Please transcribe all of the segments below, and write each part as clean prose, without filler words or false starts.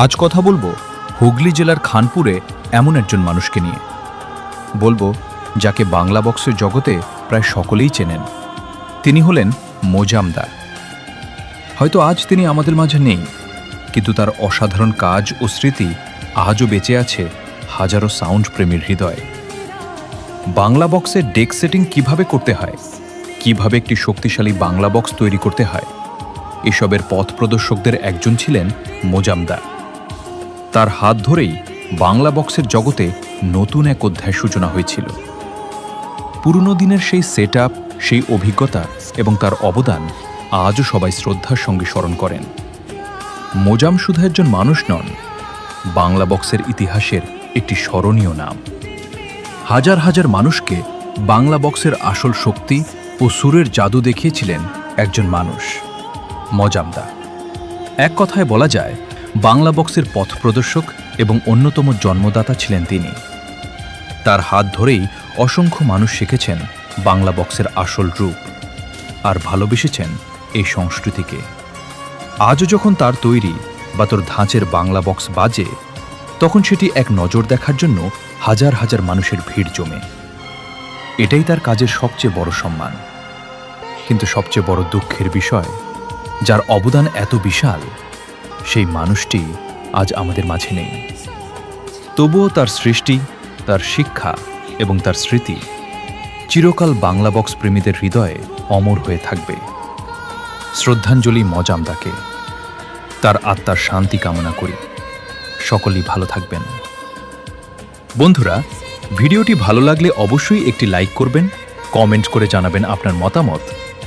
আজ কথা বলবো হুগলি জেলার খানপুরে এমন একজন মানুষকে নিয়ে। বলবো যাকে বাংলা বক্সের জগতে প্রায় সকলেই চেনেন। তিনি হলেন মোজামদার। হয়তো আজ তিনি আমাদের মাঝে নেই, কিন্তু তার অসাধারণ কাজ ও স্মৃতি আজও বেঁচে আছে হাজারো সাউন্ড প্রেমীর হৃদয়ে। বাংলা বক্সের ডেক সেটিং কিভাবে করতে হয়, কিভাবে একটি শক্তিশালী বাংলা বক্স তৈরি করতে হয়, এসবের পথ প্রদর্শকদের একজন ছিলেন মোজামদার। তার হাত ধরেই বাংলা বক্সের জগতে নতুন এক অধ্যায় সূচনা হয়েছিল। পুরনো দিনের সেই সেটআপ, সেই অভিজ্ঞতা এবং তার অবদান আজও সবাই শ্রদ্ধার সঙ্গে স্মরণ করেন। মোজাম শুধু একজন মানুষ নন, বাংলা বক্সের ইতিহাসের একটি স্মরণীয় নাম। হাজার হাজার মানুষকে বাংলা বক্সের আসল শক্তি ও সুরের জাদু দেখিয়েছিলেন একজন মানুষ, মোজামদার। এক কথায় বলা যায়, বাংলা বক্সের পথ প্রদর্শক এবং অন্যতম জন্মদাতা ছিলেন তিনি। তার হাত ধরেই অসংখ্য মানুষ শিখেছেন বাংলা বক্সের আসল রূপ আর ভালোবেসেছেন এই সংস্কৃতিকে। আজও যখন তার তৈরি বা তোর ধাঁচের বাংলা বক্স বাজে, তখন সেটি এক নজর দেখার জন্য হাজার হাজার মানুষের ভিড় জমে। এটাই তার কাজের সবচেয়ে বড় সম্মান। কিন্তু সবচেয়ে বড় দুঃখের বিষয়, যার অবদান এত বিশাল, সেই মানুষটি আজ আমাদের মাঝে নেই। তবুও তার সৃষ্টি, তার শিক্ষা এবং তার স্মৃতি চিরকাল বাংলা বক্স প্রেমীদের হৃদয়ে অমর হয়ে থাকবে। শ্রদ্ধাঞ্জলি মোজামদাকে। তার আত্মার শান্তি কামনা করি। সকলেই ভালো থাকবেন। বন্ধুরা, ভিডিওটি ভালো লাগলে অবশ্যই একটি লাইক করবেন, কমেন্ট করে জানাবেন আপনার মতামত,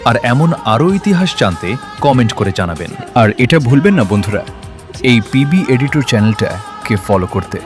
আর এমন আরও ইতিহাস জানতে কমেন্ট করে জানাবেন। আর এটা ভুলবেন না বন্ধুরা, এই পিবি এডিটর চ্যানেলটাকে ফলো করতে।